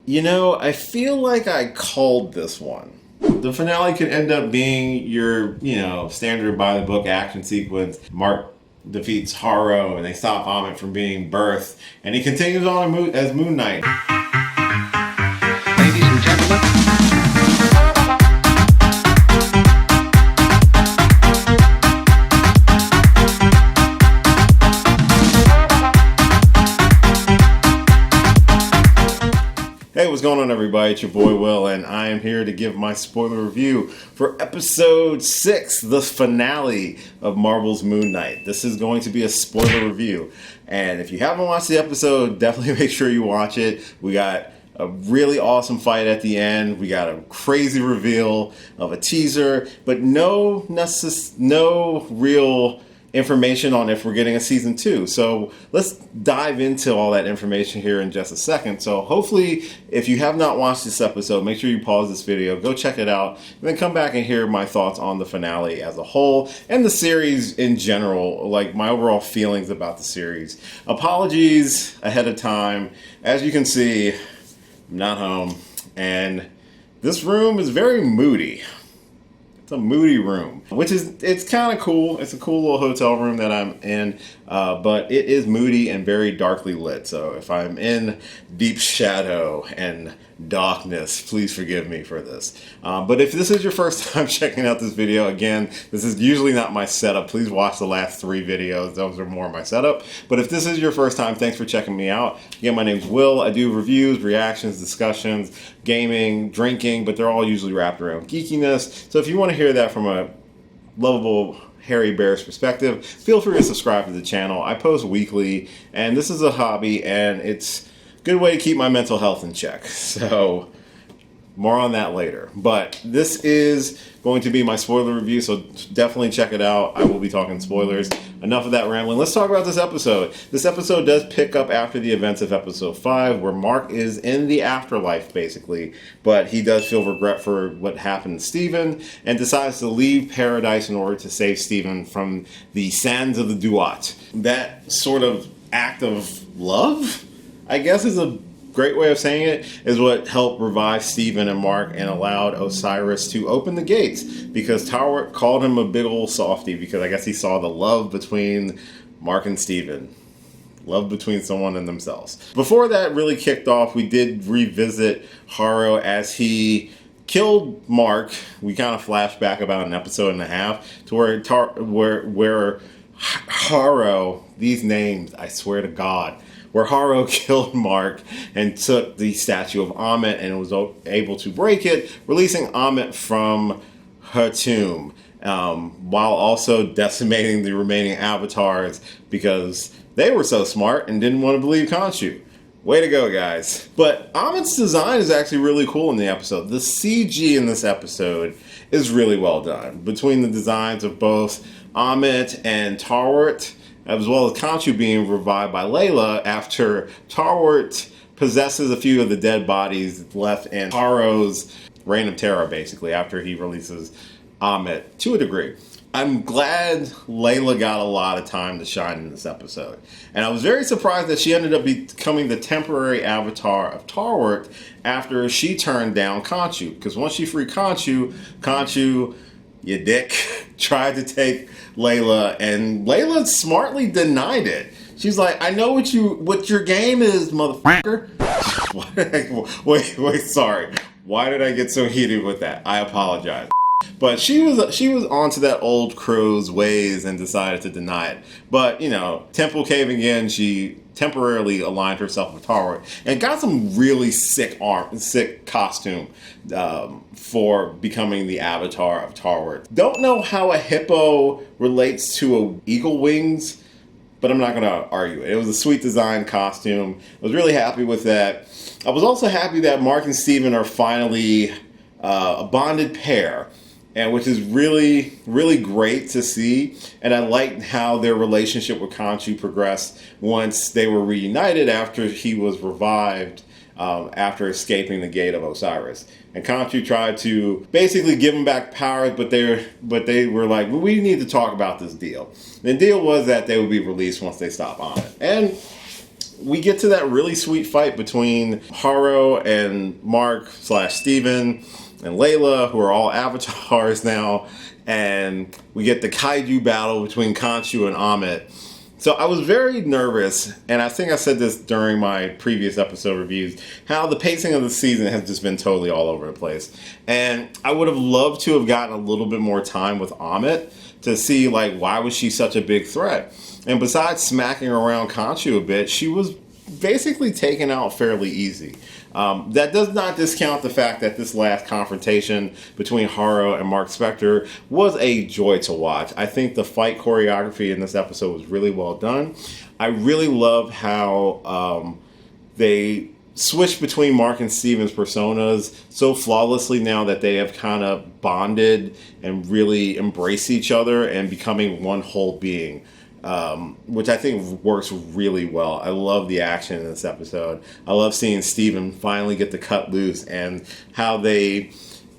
You know, I feel like I called this one. The finale could end up being your, standard by the book action sequence. Mark defeats Haro and they stop Amit from being birthed, and he continues on as Moon Knight. Ladies and gentlemen. Hey, what's going on, everybody? It's your boy Will, and I am here to give my spoiler review for episode 6, the finale of Marvel's Moon Knight. This is going to be a spoiler review, and if you haven't watched the episode, definitely make sure you watch it. We got a really awesome fight at the end. We got a crazy reveal of a teaser, but no real information on if we're getting a season 2. So let's dive into all that information here in just a second. So hopefully, if you have not watched this episode, make sure you pause this video, go check it out, and then come back and hear my thoughts on the finale as a whole and the series in general, like my overall feelings about the series. Apologies ahead of time. As you can see, I'm not home, and this room is very moody. It's a moody room, it's kind of cool. It's a cool little hotel room that I'm in, but it is moody and very darkly lit. So if I'm in deep shadow and darkness, please forgive me for this. But if this is your first time checking out this video, again, this is usually not my setup. Please watch the last 3 videos. Those are more my setup. But if this is your first time, thanks for checking me out. Again, my name's Will. I do reviews, reactions, discussions, gaming, drinking, but they're all usually wrapped around geekiness. So if you want to hear that from a lovable Harry Bear's perspective, feel free to subscribe to the channel. I post weekly, and this is a hobby, and it's a good way to keep my mental health in check. So more on that later. But this is going to be my spoiler review, so definitely check it out. I will be talking spoilers. Enough of that rambling. Let's talk about this episode. This episode does pick up after the events of episode 5, where Mark is in the afterlife, basically. But he does feel regret for what happened to Steven and decides to leave paradise in order to save Steven from the sands of the Duat. That sort of act of love, I guess, is a great way of saying it, is what helped revive Steven and Mark and allowed Osiris to open the gates, because Tower called him a big old softy, because I guess he saw the love between Mark and Steven. Love between someone and themselves. Before that really kicked off, we did revisit Haro as he killed Mark. We kind of flashed back about an episode and a half to where Haro, these names, I swear to God, where Haro killed Mark and took the statue of Amit and was able to break it, releasing Amit from her tomb, while also decimating the remaining avatars because they were so smart and didn't want to believe Kanchu. Way to go, guys. But Amit's design is actually really cool in the episode. The CG in this episode is really well done. Between the designs of both Amit and Tarwart, as well as Kanchu being revived by Layla after Tarwart possesses a few of the dead bodies left in Haro's reign of terror, basically, after he releases Amit to a degree. I'm glad Layla got a lot of time to shine in this episode. And I was very surprised that she ended up becoming the temporary avatar of Tarwart after she turned down Kanchu. Because once she freed Kanchu, you dick, tried to take Layla, and Layla smartly denied it. She's like, I know what your game is, motherfucker. Wait, sorry. Why did I get so heated with that? I apologize. But she was onto that old crow's ways and decided to deny it. But, temple caving in, she temporarily aligned herself with Tarwart and got some really sick costume for becoming the avatar of Tarwart. Don't know how a hippo relates to an eagle wings, but I'm not going to argue it. It was a sweet design costume. I was really happy with that. I was also happy that Mark and Steven are finally a bonded pair, and which is really, really great to see. And I liked how their relationship with Kanchu progressed once they were reunited after he was revived after escaping the gate of Osiris. And Kanchu tried to basically give him back powers, but they were like, well, we need to talk about this deal. And the deal was that they would be released once they stop on it. And we get to that really sweet fight between Haro and Mark/Steven and Layla, who are all avatars now, and we get the Kaiju battle between Kanchu and Amit. So I was very nervous, and I think I said this during my previous episode reviews, how the pacing of the season has just been totally all over the place. And I would have loved to have gotten a little bit more time with Amit to see, like, why was she such a big threat? And besides smacking around Kanchu a bit, she was basically taken out fairly easy. That does not discount the fact that this last confrontation between Haro and Mark Spector was a joy to watch. I think the fight choreography in this episode was really well done. I really love how they switched between Mark and Steven's personas so flawlessly now that they have kind of bonded and really embraced each other and becoming one whole being. Which I think works really well. I love the action in this episode. I love seeing Steven finally get to cut loose, and how they,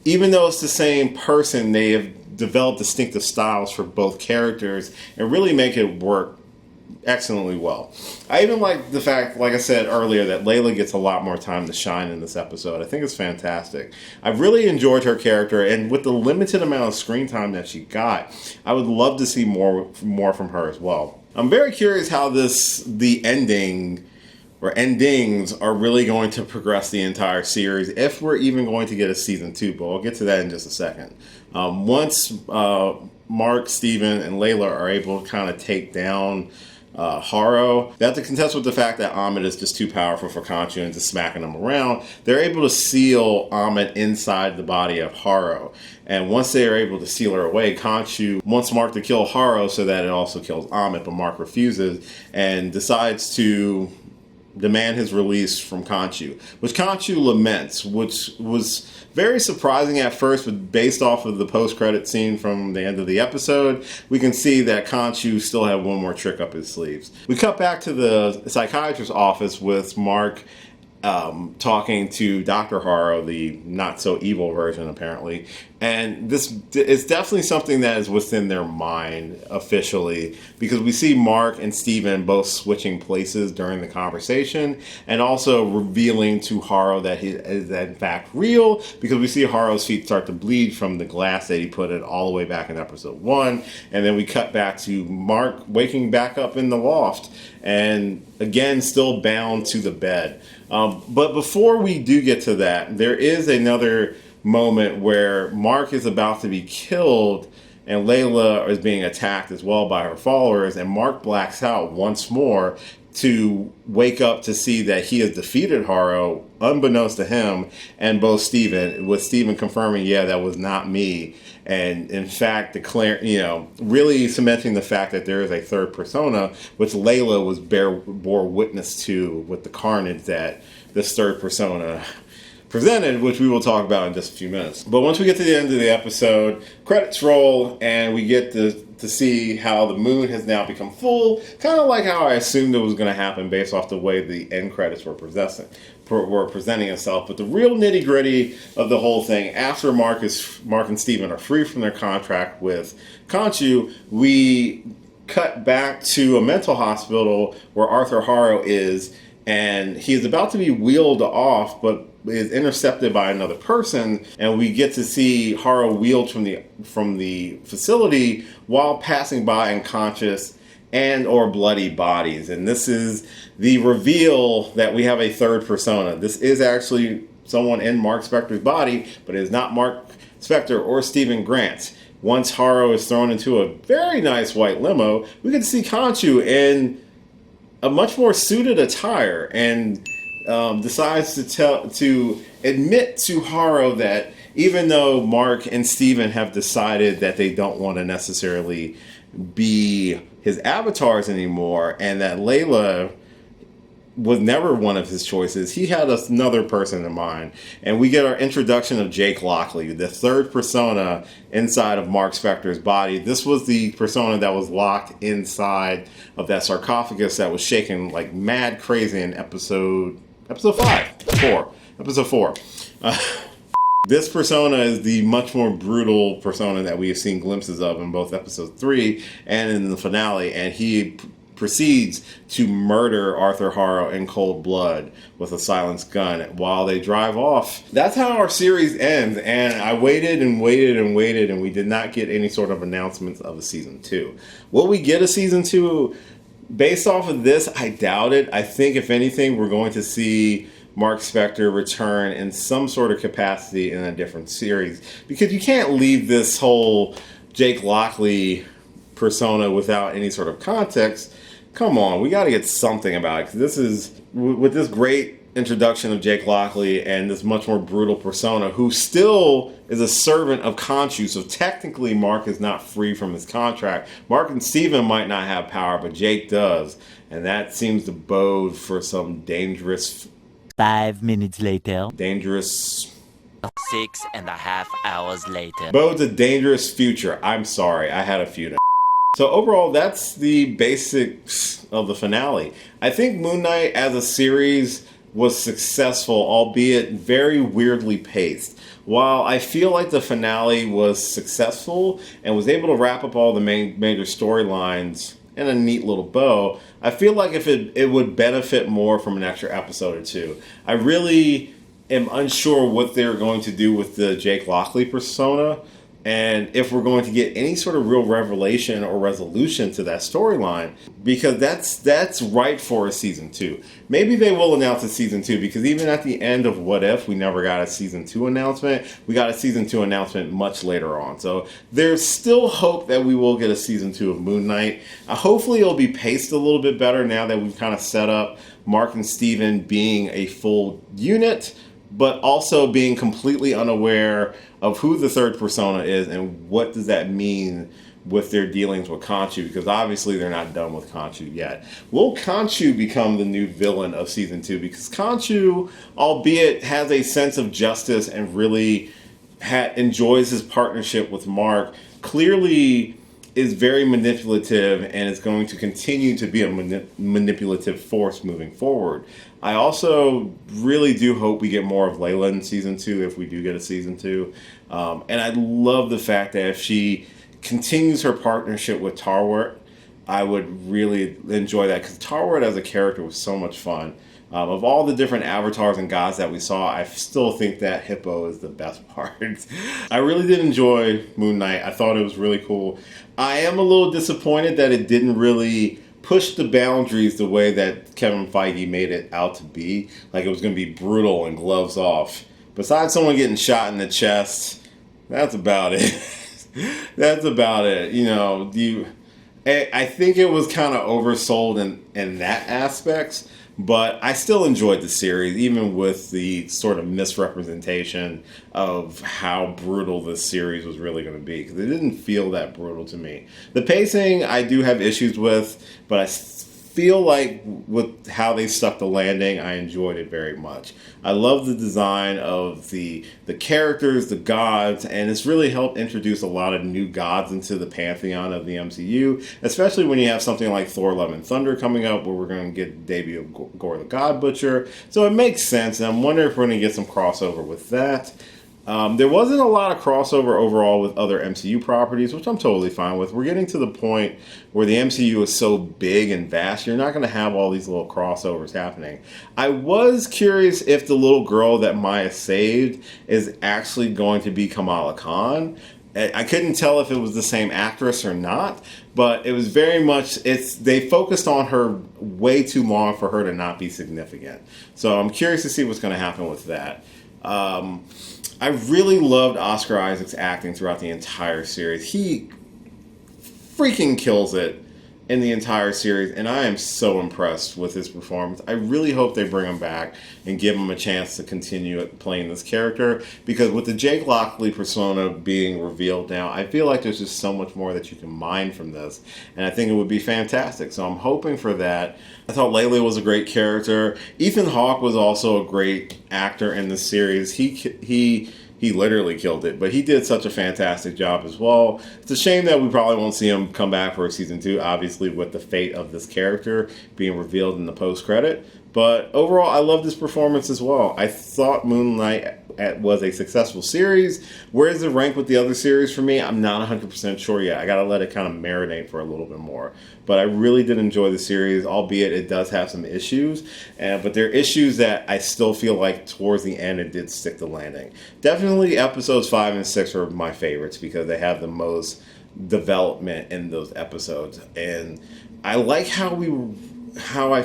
even though it's the same person, they have developed distinctive styles for both characters and really make it work excellently well. I even like the fact, like I said earlier, that Layla gets a lot more time to shine in this episode. I think it's fantastic. I've really enjoyed her character, and with the limited amount of screen time that she got, I would love to see more from her as well. I'm very curious how the ending or endings are really going to progress the entire series, if we're even going to get a season 2, but we'll get to that in just a second. Once Mark, Steven, and Layla are able to kind of take down Haro, they have to contest with the fact that Amit is just too powerful for Kanchu and just smacking him around. They're able to seal Amit inside the body of Haro. And once they are able to seal her away, Kanchu wants Mark to kill Haro so that it also kills Amit, but Mark refuses and decides to demand his release from Kanchu, which Kanchu laments, which was very surprising at first, but based off of the post-credit scene from the end of the episode, we can see that Kanchu still had one more trick up his sleeves. We cut back to the psychiatrist's office with Mark talking to Dr. Haro, the not-so-evil version, apparently. And this is definitely something that is within their mind officially, because we see Mark and Steven both switching places during the conversation, and also revealing to Haro that he is in fact real, because we see Haro's feet start to bleed from the glass that he put in all the way back in episode 1. And then we cut back to Mark waking back up in the loft, and again still bound to the bed. But before we do get to that, there is another moment where Mark is about to be killed and Layla is being attacked as well by her followers, and Mark blacks out once more to wake up to see that he has defeated Haro, unbeknownst to him, and with Steven confirming, yeah, that was not me. And in fact, really cementing the fact that there is a third persona, which Layla bore witness to with the carnage that this third persona presented, which we will talk about in just a few minutes. But once we get to the end of the episode, credits roll, and we get to see how the moon has now become full, kind of like how I assumed it was going to happen based off the way the end credits were presenting itself. But the real nitty gritty of the whole thing, after Mark and Steven are free from their contract with Kanchu, we cut back to a mental hospital where Arthur Haro is, and he is about to be wheeled off, but is intercepted by another person, and we get to see Haro wheeled from the facility while passing by unconscious and or bloody bodies. And this is the reveal that we have a third persona. This is actually someone in Mark Spector's body, but it is not Mark Spector or Stephen Grant. Once Haro is thrown into a very nice white limo, we get to see Kanchu in a much more suited attire, and decides to admit to Haro that even though Mark and Steven have decided that they don't want to necessarily be his avatars anymore, and that Layla was never one of his choices, he had another person in mind. And we get our introduction of Jake Lockley, the third persona inside of Mark Spector's body. This was the persona that was locked inside of that sarcophagus that was shaking like mad crazy in episode 4. This persona is the much more brutal persona that we have seen glimpses of in both episode 3 and in the finale, and he proceeds to murder Arthur Haro in cold blood with a silenced gun while they drive off. That's how our series ends, and I waited and waited and waited, and we did not get any sort of announcements of a season 2. Will we get a season 2? Based off of this, I doubt it. I think, if anything, we're going to see Mark Spector return in some sort of capacity in a different series, because you can't leave this whole Jake Lockley persona without any sort of context. Come on, we got to get something about it, because this is, with this great introduction of Jake Lockley and this much more brutal persona, who still is a servant of Kanchu, so technically Mark is not free from his contract. Mark and Steven might not have power, but Jake does, and that seems to bode for some dangerous... 5 minutes later. Dangerous... 6.5 hours later. Bodes a dangerous future. I'm sorry, I had a few. So overall, that's the basics of the finale. I think Moon Knight as a series was successful, albeit very weirdly paced. While I feel like the finale was successful and was able to wrap up all the major storylines in a neat little bow, I feel like if it would benefit more from an extra episode or two. I really am unsure what they're going to do with the Jake Lockley persona, and if we're going to get any sort of real revelation or resolution to that storyline, because that's right for a season 2. Maybe they will announce a season 2, because even at the end of What If, we never got a season 2 announcement. We got a season 2 announcement much later on. So there's still hope that we will get a season 2 of Moon Knight. Hopefully it'll be paced a little bit better now that we've kind of set up Mark and Steven being a full unit, but also being completely unaware of who the third persona is and what does that mean with their dealings with Kanchu, because obviously they're not done with Kanchu yet. Will Kanchu become the new villain of season 2? Because Kanchu, albeit has a sense of justice and really enjoys his partnership with Mark, clearly is very manipulative and is going to continue to be a manipulative force moving forward. I also really do hope we get more of Layla in season 2, if we do get a season 2. And I love the fact that if she continues her partnership with Tarwart, I would really enjoy that, because Tarwart as a character was so much fun. Of all the different avatars and gods that we saw, I still think that Hippo is the best part. I really did enjoy Moon Knight. I thought it was really cool. I am a little disappointed that it didn't really push the boundaries the way that Kevin Feige made it out to be. Like it was going to be brutal and gloves off. Besides someone getting shot in the chest, that's about it. That's about it. You know, I think it was kind of oversold in that aspect. But I still enjoyed the series, even with the sort of misrepresentation of how brutal this series was really going to be, because it didn't feel that brutal to me. The pacing I do have issues with, but I feel like with how they stuck the landing, I enjoyed it very much. I love the design of the characters, the gods, and it's really helped introduce a lot of new gods into the pantheon of the MCU, especially when you have something like Thor Love and Thunder coming up, where we're going to get the debut of Gore the God Butcher. So it makes sense, and I'm wondering if we're going to get some crossover with that. There wasn't a lot of crossover overall with other MCU properties, which I'm totally fine with. We're getting to the point where the MCU is so big and vast, you're not going to have all these little crossovers happening. I was curious if the little girl that Maya saved is actually going to be Kamala Khan. I couldn't tell if it was the same actress or not, but it was very much, they focused on her way too long for her to not be significant. So I'm curious to see what's going to happen with that. I really loved Oscar Isaac's acting throughout the entire series. He freaking kills it in the entire series, and I am so impressed with his performance. I really hope they bring him back and give him a chance to continue playing this character, because with the Jake Lockley persona being revealed now, I feel like there's just so much more that you can mine from this, and I think it would be fantastic. So I'm hoping for that. I thought Layla was a great character. Ethan Hawke was also a great actor in the series. He literally killed it, but he did such a fantastic job as well. It's a shame that we probably won't see him come back for a season 2, obviously with the fate of this character being revealed in the post-credit. But overall, I love this performance as well. I thought Moon Knight was a successful series. Where does it rank with the other series for me? I'm not 100% sure yet. I gotta let it kind of marinate for a little bit more. But I really did enjoy the series, albeit it does have some issues. But there are issues that I still feel like towards the end it did stick the landing. Definitely episodes 5 and 6 are my favorites because they have the most development in those episodes. And I like how I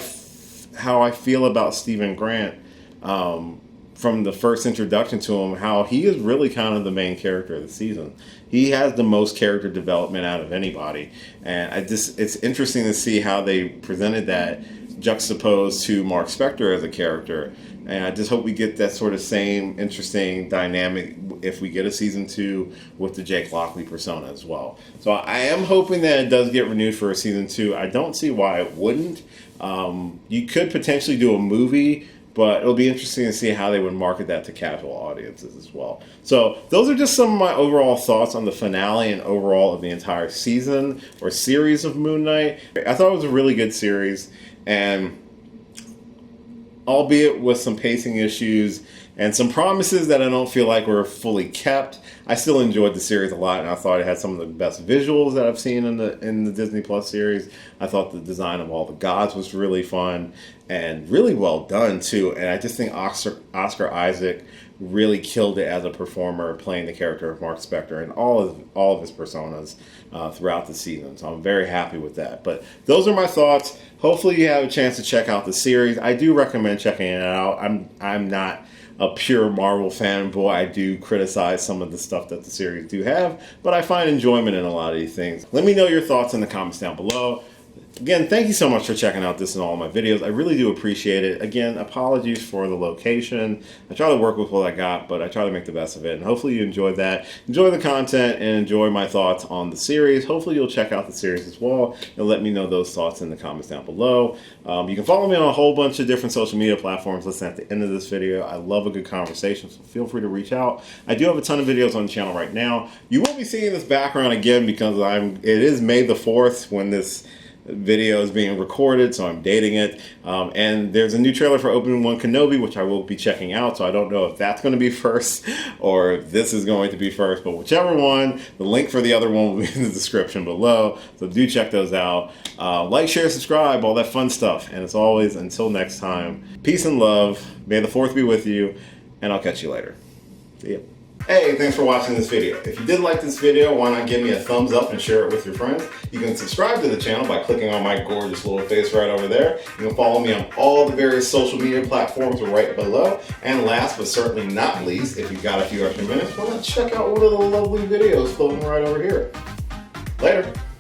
feel about Stephen Grant from the first introduction to him, how he is really kind of the main character of the season. He has the most character development out of anybody, and it's interesting to see how they presented that juxtaposed to Mark Spector as a character. And I just hope we get that sort of same interesting dynamic if we get a season 2 with the Jake Lockley persona as well. So I am hoping that it does get renewed for a season 2. I don't see why it wouldn't. You could potentially do a movie, but it'll be interesting to see how they would market that to casual audiences as well. So those are just some of my overall thoughts on the finale and overall of the entire season or series of Moon Knight. I thought it was a really good series, and albeit with some pacing issues and some promises that I don't feel like were fully kept, I still enjoyed the series a lot, and I thought it had some of the best visuals that I've seen in the Disney Plus series. I thought the design of all the gods was really fun and really well done too. And I just think Oscar Isaac really killed it as a performer, playing the character of Mark Spector and all of his personas throughout the season. So I'm very happy with that. But those are my thoughts. Hopefully you have a chance to check out the series. I do recommend checking it out. I'm not a pure Marvel fanboy. I do criticize some of the stuff that the series do have, but I find enjoyment in a lot of these things. Let me know your thoughts in the comments down below. Again, thank you so much for checking out this and all my videos. I really do appreciate it. Again, apologies for the location. I try to work with what I got, but I try to make the best of it. And hopefully you enjoyed that. Enjoy the content and enjoy my thoughts on the series. Hopefully you'll check out the series as well and let me know those thoughts in the comments down below. You can follow me on a whole bunch of different social media platforms. Listen at the end of this video. I love a good conversation, so feel free to reach out. I do have a ton of videos on the channel right now. You will be seeing this background again because it is May the 4th when this video is being recorded, so I'm dating it. And there's a new trailer for Obi-Wan Kenobi, which I will be checking out, so I don't know if that's going to be first or if this is going to be first, but whichever one, the link for the other one will be in the description below, so do check those out. Like, share, subscribe, all that fun stuff. And as always, until next time, peace and love. May the 4th be with you, and I'll catch you later. See ya. Hey, thanks for watching this video. If you did like this video, why not give me a thumbs up and share it with your friends? You can subscribe to the channel by clicking on my gorgeous little face right over there. You can follow me on all the various social media platforms right below. And last but certainly not least, if you've got a few extra minutes, why not check out one of the lovely videos floating right over here. Later.